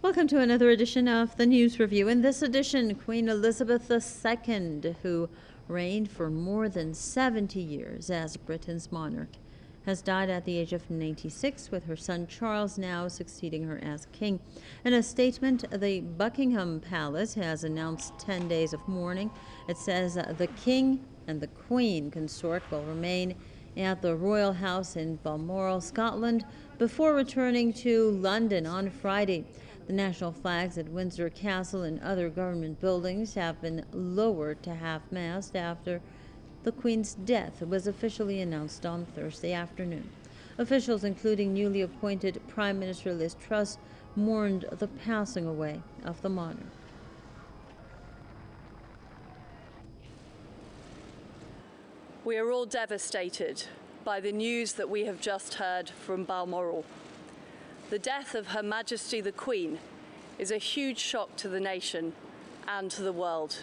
Welcome to another edition of the News Review. In this edition, Queen Elizabeth II, who reigned for more than 70 years as Britain's monarch, has died at the age of 96, with her son Charles now succeeding her as king. In a statement, the Buckingham Palace has announced 10 days of mourning. It says the king and the queen consort will remain at the royal house in Balmoral, Scotland, before returning to London on Friday. The national flags at Windsor Castle and other government buildings have been lowered to half-mast after the Queen's death was officially announced on Thursday afternoon. Officials, including newly appointed Prime Minister Liz Truss, mourned the passing away of the monarch. We are all devastated by the news that we have just heard from Balmoral. The death of Her Majesty the Queen is a huge shock to the nation and to the world.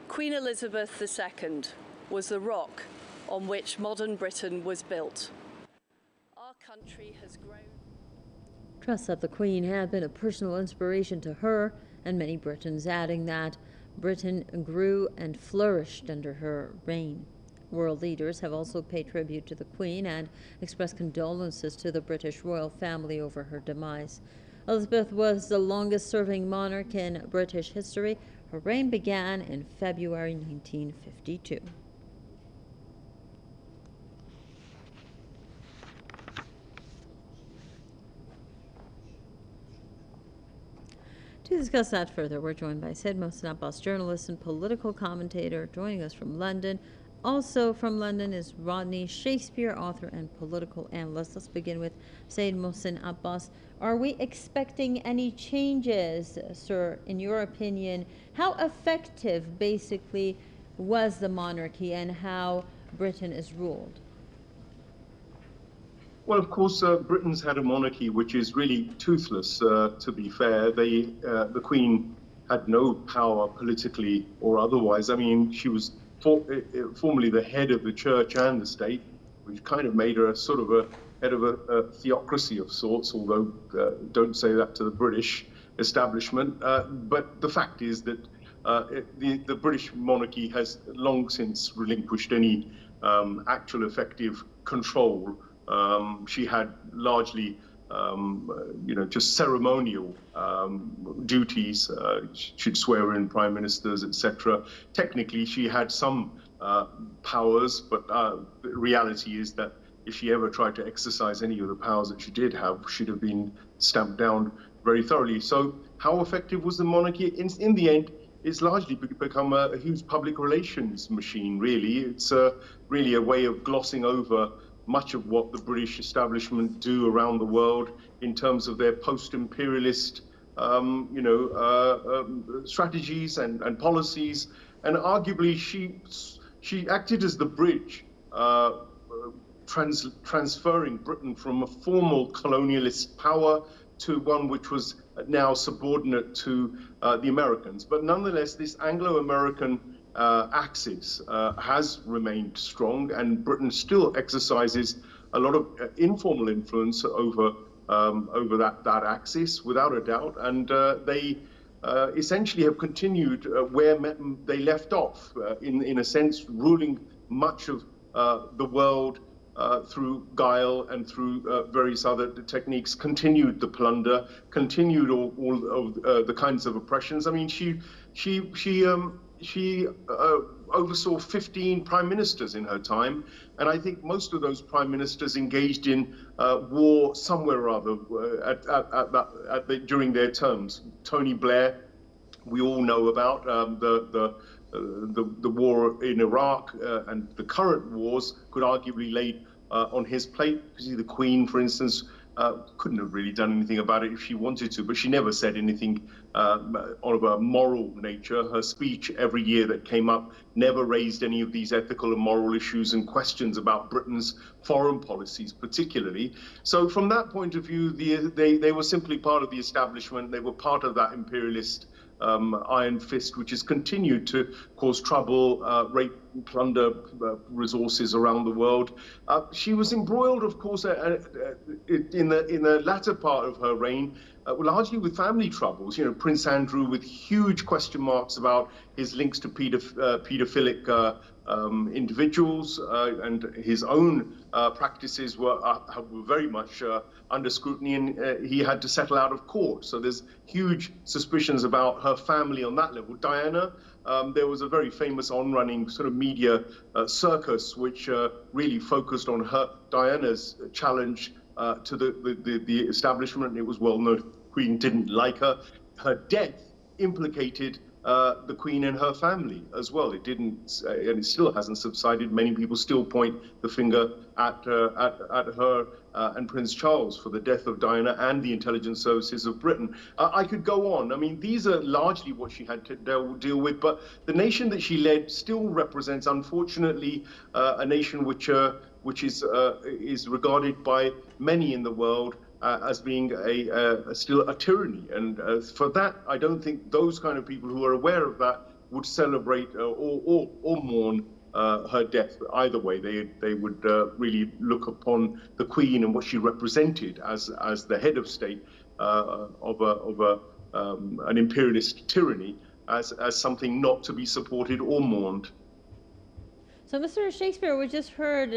Queen Elizabeth II was the rock on which modern Britain was built. Our country has grown. Truss said the Queen had been a personal inspiration to her and many Britons, adding that Britain grew and flourished under her reign. World leaders have also paid tribute to the Queen and expressed condolences to the British royal family over her demise. Elizabeth was the longest-serving monarch in British history. Her reign began in February 1952. To discuss that further, we're joined by Said Mohsen Abbas, journalist and political commentator, joining us from London. Also from London is Rodney Shakespeare, author and political analyst. Let's begin with Said Mohsen Abbas. Are we expecting any changes, sir, in your opinion? How effective, basically, was the monarchy and how Britain is ruled? Well, of course, Britain's had a monarchy which is really toothless, to be fair. The Queen had no power politically or otherwise. I mean, she was formerly the head of the church and the state, which kind of made her a sort of a head of a theocracy of sorts, although don't say that to the British establishment. But the fact is that the British monarchy has long since relinquished any actual effective control. She had largely just ceremonial duties. She'd swear in prime ministers, etc. Technically, she had some powers, but the reality is that if she ever tried to exercise any of the powers that she did have, she'd have been stamped down very thoroughly. So how effective was the monarchy? In the end, it's largely become a huge public relations machine, really. It's really a way of glossing over much of what the British establishment do around the world in terms of their post-imperialist, strategies and policies. And arguably, she acted as the bridge, transferring Britain from a formal colonialist power to one which was now subordinate to the Americans. But nonetheless, this Anglo-American axis has remained strong, and Britain still exercises a lot of informal influence over that axis, without a doubt. And they essentially have continued where they left off, in a sense, ruling much of the world through guile and through various other techniques, continued the plunder, continued all of the kinds of oppressions. I mean, she oversaw 15 prime ministers in her time, and I think most of those prime ministers engaged in war somewhere or other during their terms. Tony Blair, we all know about the war in Iraq, and the current wars could arguably lay on his plate. You see, the Queen, for instance, couldn't have really done anything about it if she wanted to, but she never said anything of a moral nature. Her speech every year that came up never raised any of these ethical and moral issues and questions about Britain's foreign policies particularly. So from that point of view, they were simply part of the establishment. They were part of that imperialist iron fist, which has continued to cause trouble, rape plunder resources around the world. She was embroiled, of course, in the latter part of her reign, largely with family troubles. You know, Prince Andrew with huge question marks about his links to paedophilic individuals, and his own practices were very much under scrutiny, and he had to settle out of court. So there's huge suspicions about her family on that level. Diana, there was a very famous on-running sort of media circus which really focused on Diana's challenge to the establishment. It was well known the Queen didn't like her. Her death implicated the Queen and her family as well. It didn't, and it still hasn't subsided. Many people still point the finger at her and Prince Charles for the death of Diana and the intelligence services of Britain. I could go on. I mean, these are largely what she had to deal with, but the nation that she led still represents, unfortunately, a nation which is regarded by many in the world as being still a tyranny. And for that, I don't think those kind of people who are aware of that would celebrate or mourn her death. Either way, they would really look upon the Queen and what she represented as the head of state of an imperialist tyranny as something not to be supported or mourned. So, Mr. Shakespeare, we just heard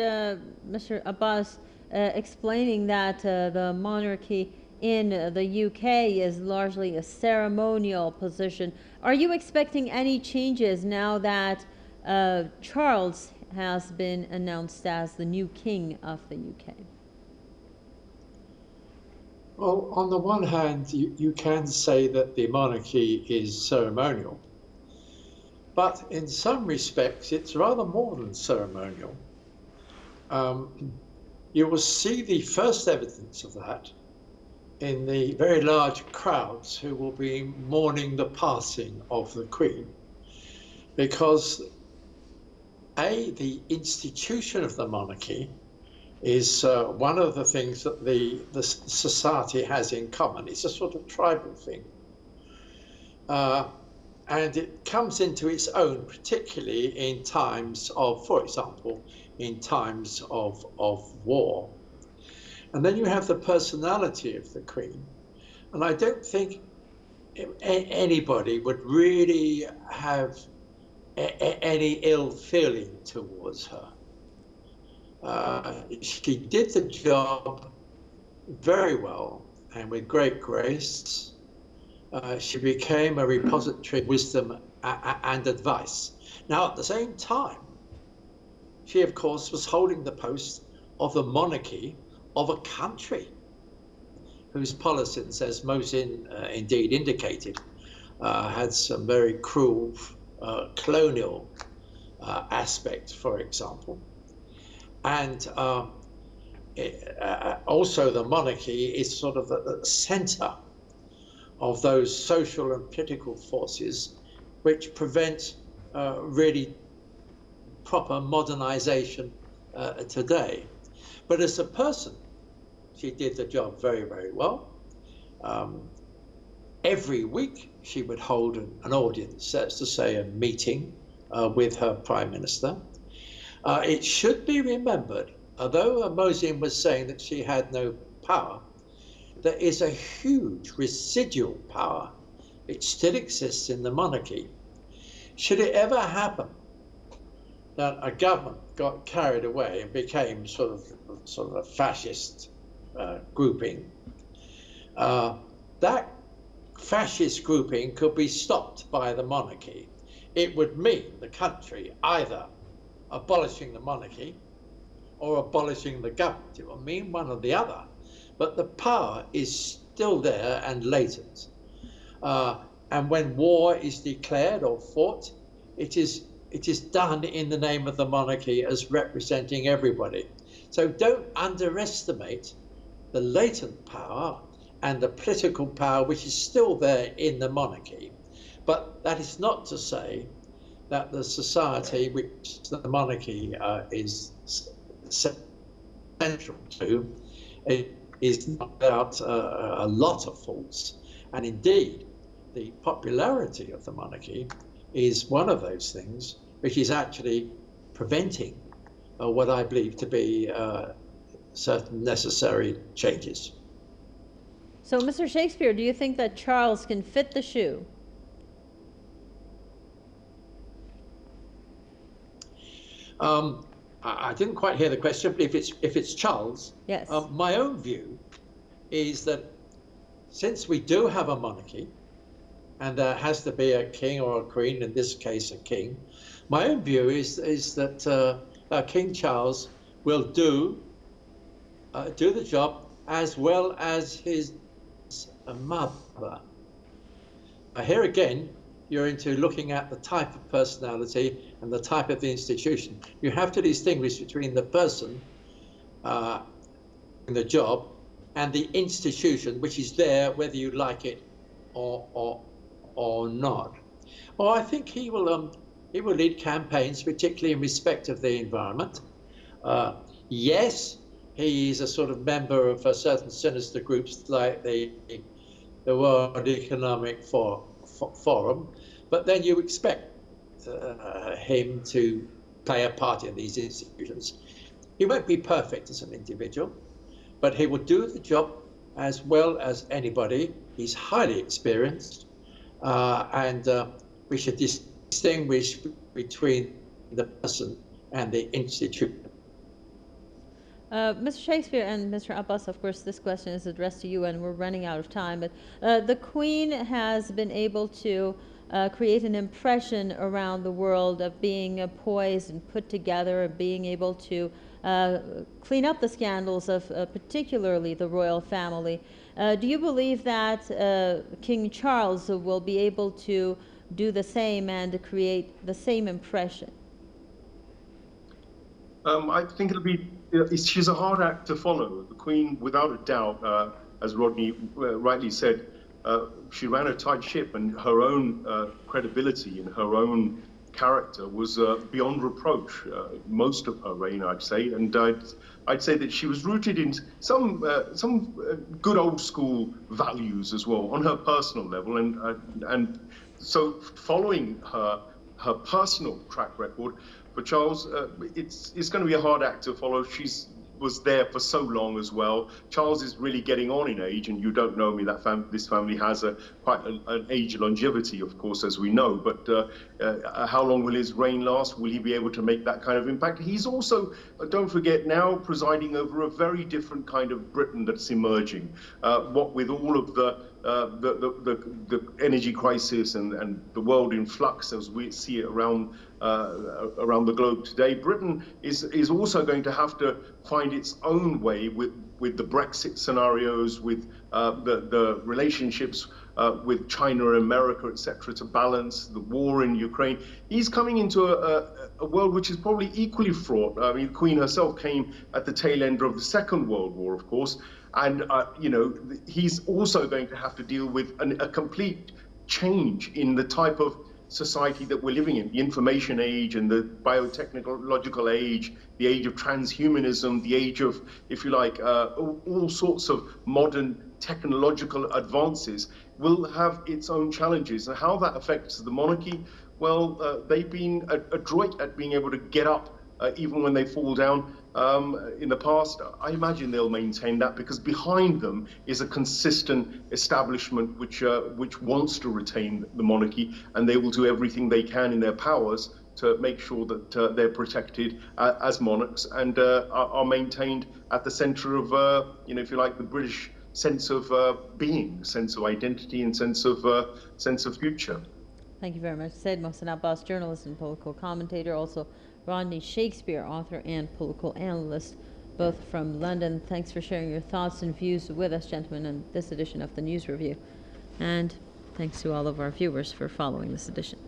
Mr. Abbas explaining that the monarchy in the UK is largely a ceremonial position. Are you expecting any changes now that Charles has been announced as the new king of the UK? Well, on the one hand, you can say that the monarchy is ceremonial, but in some respects, it's rather more than ceremonial. You will see the first evidence of that in the very large crowds who will be mourning the passing of the Queen, because the institution of the monarchy is one of the things that the society has in common. It's a sort of tribal thing. And it comes into its own, particularly in times of, for example, in times of war. And then you have the personality of the Queen. And I don't think anybody would really have any ill feeling towards her. She did the job very well and with great grace. She became a repository of wisdom and advice. Now, at the same time, she, of course, was holding the post of the monarchy of a country whose policies, as Mosin indeed indicated, had some very cruel colonial aspects, for example. And also the monarchy is sort of the center of those social and political forces which prevent really proper modernization today. But as a person, she did the job very, very well. Every week she would hold an audience, that's to say a meeting with her Prime Minister. It should be remembered, although Mosin was saying that she had no power, there is a huge residual power which still exists in the monarchy. Should it ever happen that a government got carried away and became sort of a fascist grouping, that fascist grouping could be stopped by the monarchy. It would mean the country either abolishing the monarchy or abolishing the government. It would mean one or the other. But the power is still there and latent. And when war is declared or fought, it is done in the name of the monarchy as representing everybody. So don't underestimate the latent power and the political power which is still there in the monarchy. But that is not to say that the society which the monarchy is central to is not without a lot of faults. And indeed, the popularity of the monarchy is one of those things which is actually preventing what I believe to be certain necessary changes. So, Mr. Shakespeare, do you think that Charles can fit the shoe? I didn't quite hear the question, but if it's Charles, Yes. My own view is that since we do have a monarchy, and there has to be a king or a queen, in this case a king, my own view is that King Charles will do the job as well as his mother. Here again, you're into looking at the type of personality and the type of the institution. You have to distinguish between the person in the job and the institution, which is there whether you like it or not. Well, I think he will lead campaigns, particularly in respect of the environment. Yes, he is a sort of member of certain sinister groups like the World Economic Forum, but then you expect him to play a part in these institutions. He won't be perfect as an individual, but he will do the job as well as anybody. He's highly experienced, and we should distinguish between the person and the institution. Mr. Shakespeare and Mr. Abbas, of course, this question is addressed to you, and we're running out of time. But the Queen has been able to create an impression around the world of being poised and put together, of being able to clean up the scandals of particularly the royal family. Do you believe that King Charles will be able to do the same and create the same impression? I think it'll be. She's a hard act to follow. The Queen, without a doubt, as Rodney rightly said, she ran a tight ship, and her own credibility and her own character was beyond reproach most of her reign, I'd say. And I'd say that she was rooted in some good old school values as well on her personal level, and so following her personal track record. For Charles, it's going to be a hard act to follow. She was there for so long as well. Charles is really getting on in age, and you don't know me, this family has quite an age longevity, of course, as we know. But how long will his reign last? Will he be able to make that kind of impact? He's also, don't forget, now presiding over a very different kind of Britain that's emerging. What with all of the energy crisis and the world in flux as we see it around the globe today, Britain is also going to have to find its own way with the Brexit scenarios, with the relationships with China and America, etc., to balance the war in Ukraine. He's coming into a world which is probably equally fraught. I mean, the Queen herself came at the tail end of the Second World War, of course, and he's also going to have to deal with a complete change in the type of society that we're living in, the information age and the biotechnological age, the age of transhumanism, the age of, if you like, all sorts of modern technological advances will have its own challenges. And how that affects the monarchy, well, they've been adroit at being able to get up even when they fall down. In the past, I imagine they'll maintain that because behind them is a consistent establishment which wants to retain the monarchy, and they will do everything they can in their powers to make sure that they're protected as monarchs and are maintained at the centre of, if you like, the British sense of being, sense of identity, and sense of future. Thank you very much. Said Mohsen Abbas, journalist and political commentator, also Rodney Shakespeare, author and political analyst, both from London. Thanks for sharing your thoughts and views with us, gentlemen, in this edition of the News Review. And thanks to all of our viewers for following this edition.